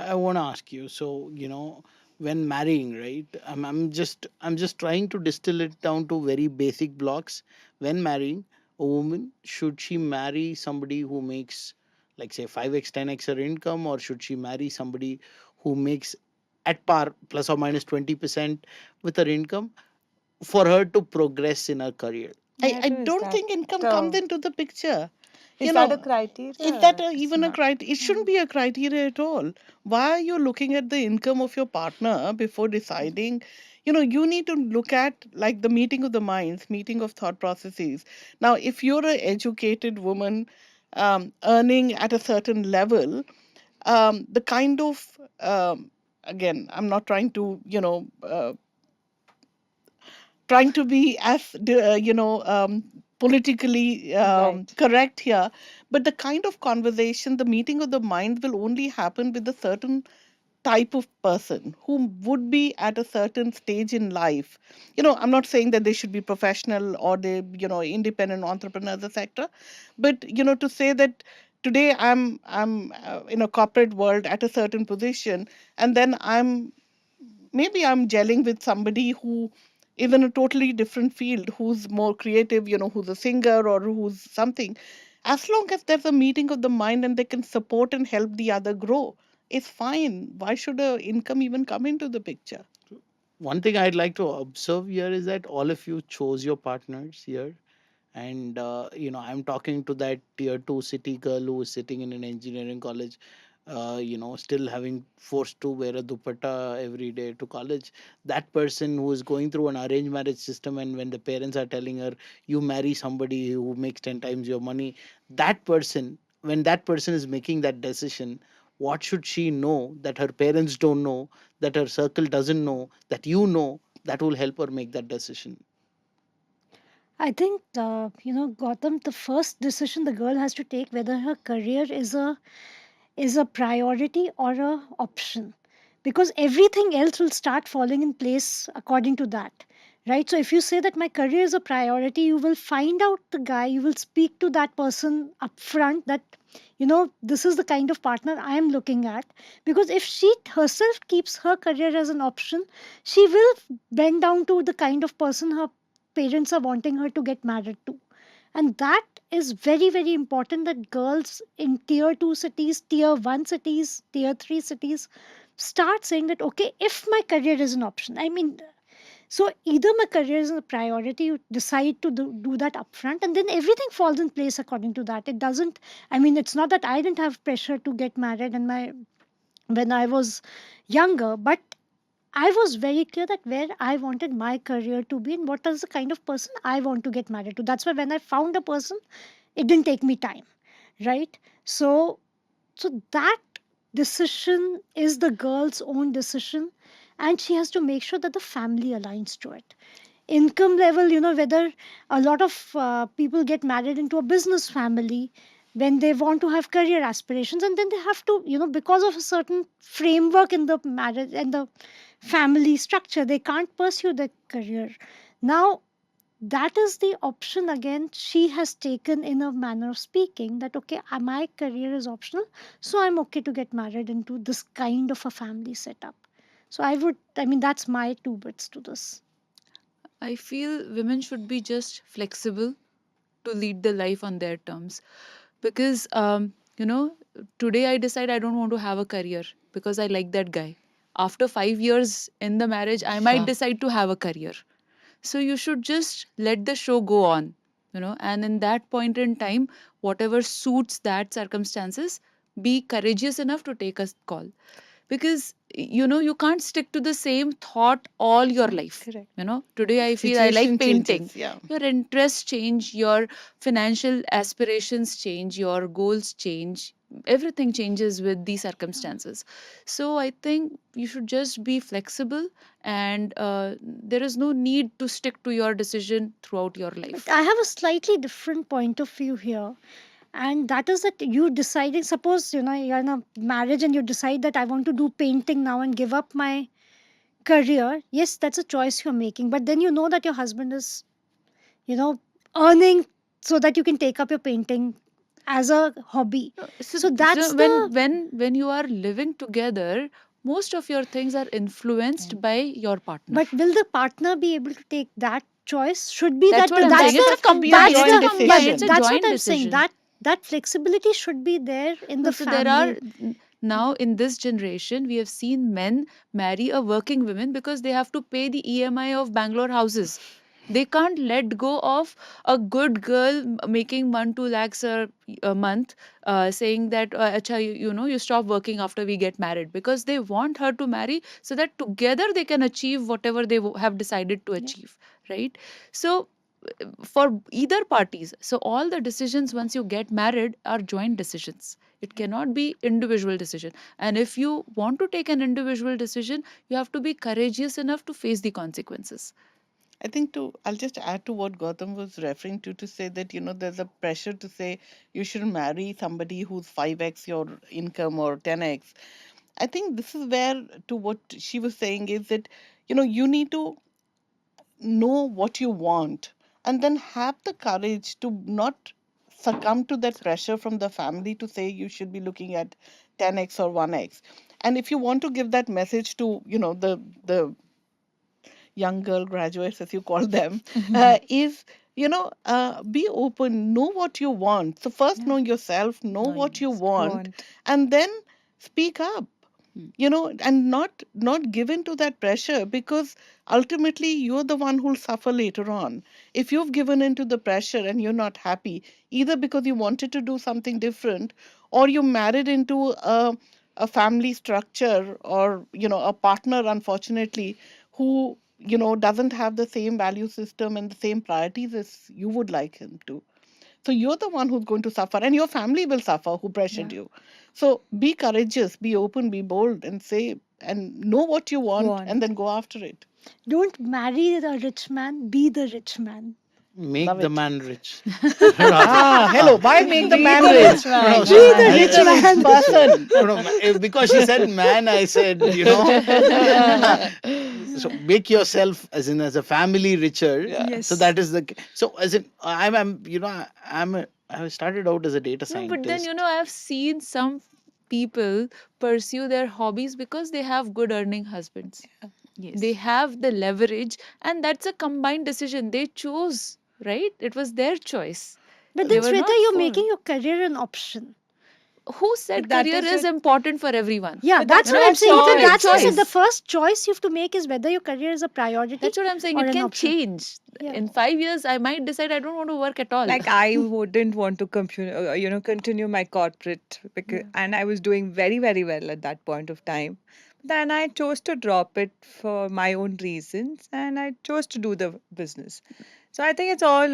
I want to ask you. So, when marrying, right? I'm just trying to distill it down to very basic blocks. When marrying a woman, should she marry somebody who makes, like, say, 5x, 10x her income, or should she marry somebody who makes at par plus or minus 20% with her income for her to progress in her career? I Neither is don't that. think income comes Uh, into the picture. is You that a know, is that criteria? It's even a not. criteria? It shouldn't Mm. be a criteria at all. Why are you looking at the income of your partner before deciding? You need to look at like the meeting of the minds, meeting of thought processes. Now, if you're an educated woman earning at a certain level, the kind of again, I'm not trying to be as politically Right. correct here, but the kind of conversation, the meeting of the mind will only happen with a certain type of person who would be at a certain stage in life. I'm not saying that they should be professional or they independent entrepreneurs, etc., but to say that today I'm in a corporate world at a certain position, and then maybe I'm gelling with somebody who is in a totally different field, who's more creative, who's a singer or who's something. As long as there's a meeting of the mind and they can support and help the other grow, it's fine. Why should a income even come into the picture? One thing I'd like to observe here is that all of you chose your partners here. And I'm talking to that tier 2 city girl who is sitting in an engineering college, still having forced to wear a dupatta every day to college. That person who is going through an arranged marriage system, and when the parents are telling her, you marry somebody who makes 10 times your money, that person, when that person is making that decision, what should she know that her parents don't know, that her circle doesn't know, that that will help her make that decision? I think, Gautam, the first decision the girl has to take whether her career is a priority or a option, because everything else will start falling in place according to that, right? So if you say that my career is a priority, you will find out the guy, you will speak to that person upfront that this is the kind of partner I am looking at, because if she herself keeps her career as an option, she will bend down to the kind of person her parents are wanting her to get married to. And that is very, very important, that girls in tier 2 cities, tier 1 cities, tier 3 cities start saying that, okay, if my career is an option, I mean, so either my career is a priority, you decide to do that upfront, and then everything falls in place according to that. It doesn't, I mean, it's not that I didn't have pressure to get married and when I was younger, but I was very clear that where I wanted my career to be and what is the kind of person I want to get married to. That's why when I found a person, it didn't take me time, right? So that decision is the girl's own decision, and she has to make sure that the family aligns to it. Income level, whether a lot of people get married into a business family when they want to have career aspirations, and then they have to, because of a certain framework in the marriage and the family structure, they can't pursue their career. Now, that is the option again she has taken in a manner of speaking, that okay, my career is optional, so I'm okay to get married into this kind of a family setup. So I mean, that's my two bits to this. I feel women should be just flexible to lead the life on their terms. Because, today I decide I don't want to have a career because I like that guy. After 5 years in the marriage, I might decide to have a career. So you should just let the show go on, and in that point in time, whatever suits that circumstances, be courageous enough to take a call. Because you can't stick to the same thought all your life. Correct. Today I feel I like Situation painting. changes, yeah. Your interests change, your financial aspirations change, your goals change, everything changes with the circumstances. So I think you should just be flexible, and there is no need to stick to your decision throughout your But life. I have a slightly different point of view here, and that is that you deciding, suppose you're in a marriage and you decide that I want to do painting now and give up my career. Yes, that's a choice you're making, but then you know that your husband is you know earning so that you can take up your painting as a hobby. No, So so that's the. when you are living together, most of your things are influenced by your partner. But will the partner be able to take that choice? Should be That's that what I'm that's saying. That It's the a has to be a combined. that's It's a joint the yeah, combined. It's a decision. that's what joint I'm saying. decision. That flexibility should be there in No, the so there are family. now in this generation, we have seen men marry a working women because they have to pay the EMI of Bangalore houses. They can't let go of a good girl making 1-2 lakhs a month, saying that Acha, you know, you stop working after we get married, because they want her to marry so that together they can achieve whatever they have decided to Yeah. achieve, right? So for either parties, so all the decisions once you get married are joint decisions. It cannot be individual decision. And if you want to take an individual decision, you have to be courageous enough to face the consequences. I think I'll just add to what Gautam was referring to say that, there's a pressure to say you should marry somebody who's 5x your income or 10x. I think this is where, to what she was saying, is that, you need to know what you want and then have the courage to not succumb to that pressure from the family to say you should be looking at 10x or 1x. And if you want to give that message to, the young girl graduates, as you call them, is, be open, know what you want. So first Yeah. know yourself, know No, what you yes. want, Want. and then speak up, Hmm. and not give in to that pressure, because ultimately you're the one who'll suffer later on. If you've given in to the pressure and you're not happy, either because you wanted to do something different, or you married into a family structure, or a partner, unfortunately, who doesn't have the same value system and the same priorities as you would like him to. So you're the one who's going to suffer, and your family will suffer who pressured Yeah. you. So be courageous, be open, be bold, and say and know what you want, and Want. then go after it. Don't marry the rich man, be the rich man. Make Love the it. man rich. Rather, Hello. Why make the Be man the rich? rich no, man. so Be the Yeah. Be rich the rich man. person. because she said man, I said, so make yourself as in as a family richer. Yeah. So Yes. that is so as in I'm I started out as a data No, but then, scientist. I have seen some people pursue their hobbies because they have good earning husbands. They Yes. have the leverage, and that's a combined decision. They chose, right? It was their choice. But then, They were Sweta, not you're for. making your career an option. Who said But that career is is your. important for everyone? Yeah, But that's that's what your I'm It's saying. not a That's why I said choice. the choice. first choice you have to make is whether your career is a priority That's what I'm saying. or It an can option. change. Yeah. In 5 years, I might decide I don't want to work at all. Like I wouldn't want to continue my corporate because, Yeah. and I was doing very, very well at that point of time. Then I chose to drop it for my own reasons, and I chose to do the business. So I think it's all